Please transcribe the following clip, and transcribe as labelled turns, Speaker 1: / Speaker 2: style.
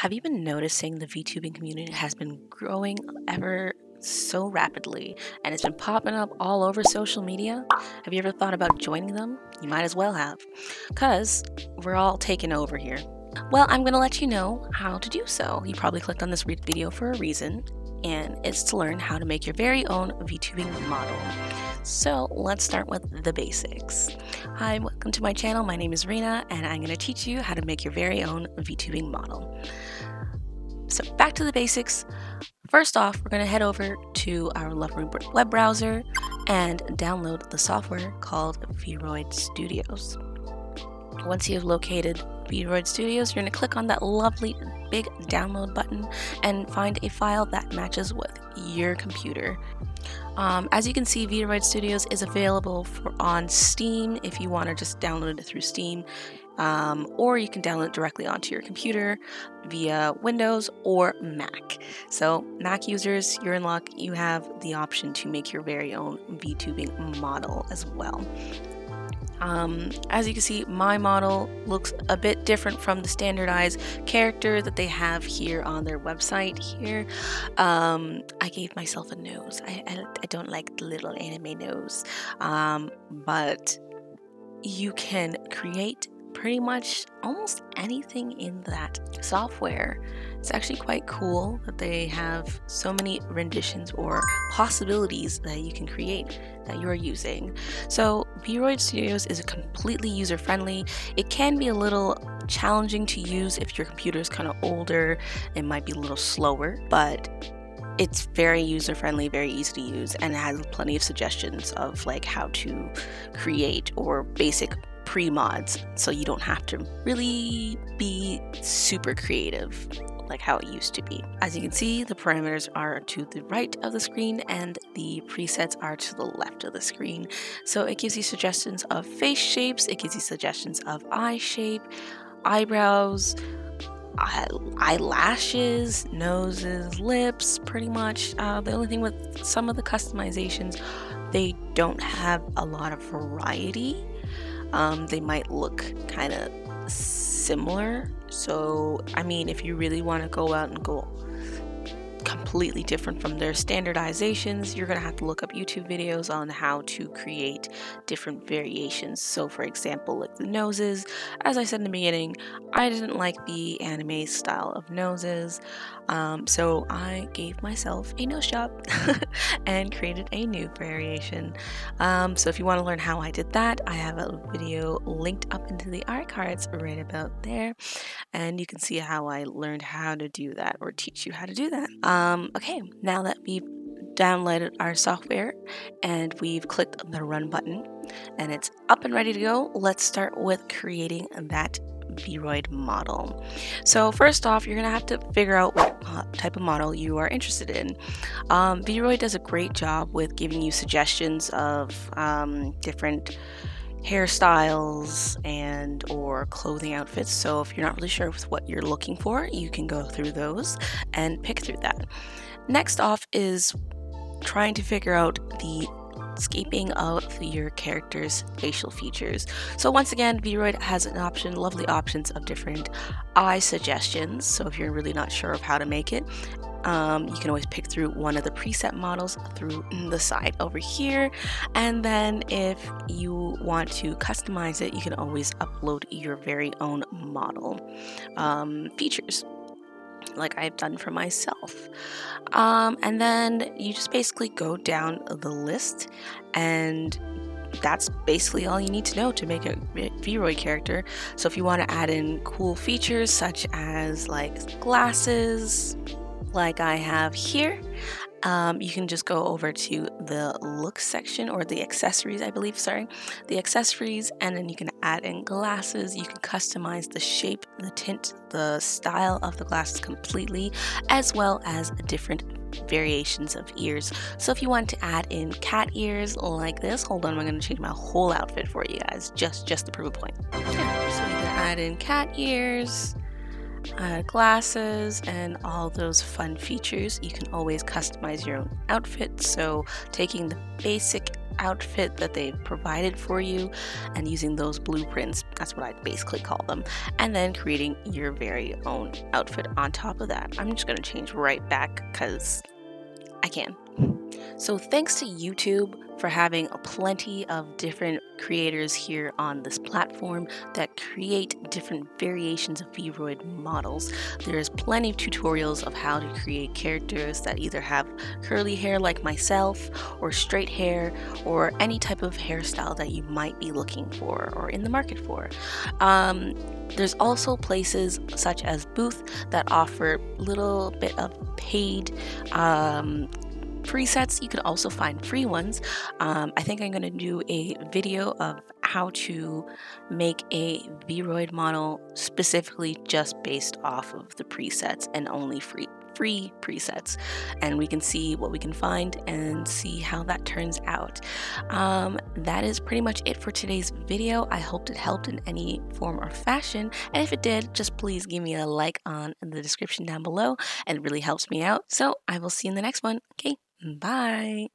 Speaker 1: Have you been noticing the VTubing community has been growing ever so rapidly and it's been popping up all over social media? Have you ever thought about joining them? You might as well have, because we're all taking over here. Well, I'm going to let you know how to do so. You probably clicked on this video for a reason, and it's to learn how to make your very own VTubing model. So let's start with the basics. Hi, welcome to my channel. My name is Rena, and I'm going to teach you how to make your very own VTubing model. So back to the basics. First off, we're going to head over to our lovely web browser and download the software called Vroid Studios. Once you've located Vroid Studios, you're going to click on that lovely big download button and find a file that matches with your computer. As you can see, Vroid Studios is available on Steam if you want to just download it through Steam, or you can download it directly onto your computer via Windows or Mac. So Mac users, you're in luck. You have the option to make your very own VTubing model as well. As you can see, my model looks a bit different from the standardized character that they have here on their website here. I gave myself a nose. I don't like the little anime nose, but you can create pretty much almost anything in that software. It's actually quite cool that they have so many renditions or possibilities that you can create that you're using. So Vroid Studios is completely user-friendly. It can be a little challenging to use if your computer is kind of older. It might be a little slower, but it's very user-friendly, very easy to use, and it has plenty of suggestions of like how to create or basic pre-mods, so you don't have to really be super creative like how it used to be. As you can see, the parameters are to the right of the screen and the presets are to the left of the screen. So it gives you suggestions of face shapes, it gives you suggestions of eye shape, eyebrows, eyelashes, noses, lips, pretty much. The only thing with some of the customizations, they don't have a lot of variety. They might look kind of similar. So, I mean, if you really want to go out and go completely different from their standardizations, you're going to have to look up YouTube videos on how to create different variations. So for example, like the noses, as I said in the beginning, I didn't like the anime style of noses, so I gave myself a nose job and created a new variation. So if you want to learn how I did that, I have a video linked up into the art cards right about there, and you can see how I learned how to do that, or teach you how to do that. Okay, now that we've downloaded our software and we've clicked the run button and it's up and ready to go, let's start with creating that Vroid model. So first off, you're going to have to figure out what type of model you are interested in. Vroid does a great job with giving you suggestions of different hairstyles and or clothing outfits. So if you're not really sure with what you're looking for, you can go through those and pick through that. Next off is trying to figure out the scaping of your character's facial features. So once again, Vroid has an option, lovely options of different eye suggestions. So if you're really not sure of how to make it, you can always pick through one of the preset models through the side over here, and then if you want to customize it, you can always upload your very own model features like I've done for myself. And then you just basically go down the list, and that's basically all you need to know to make a Vroid character. So if you want to add in cool features such as like glasses, like I have here, you can just go over to the look section, or the accessories, I believe, sorry, the accessories, and then you can add in glasses. You can customize the shape, the tint, the style of the glasses completely, as well as different variations of ears. So if you want to add in cat ears like this, hold on, I'm going to change my whole outfit for you guys, just to prove a point. Yeah, so you can add in cat ears, glasses, and all those fun features. You can always customize your own outfit, so taking the basic outfit that they've provided for you and using those blueprints, that's what I basically call them, and then creating your very own outfit on top of that. I'm just going to change right back because I can. So thanks to YouTube for having plenty of different creators here on this platform that create different variations of Vroid models. There's plenty of tutorials of how to create characters that either have curly hair like myself, or straight hair, or any type of hairstyle that you might be looking for or in the market for. There's also places such as Booth that offer a little bit of paid presets. You could also find free ones. I think I'm going to do a video of how to make a Vroid model specifically just based off of the presets and only free presets, and we can see what we can find and see how that turns out. That is pretty much it for today's video. I hope it helped in any form or fashion, and if it did, just please give me a like on the description down below, and it really helps me out. So I will see you in the next one. Okay, bye.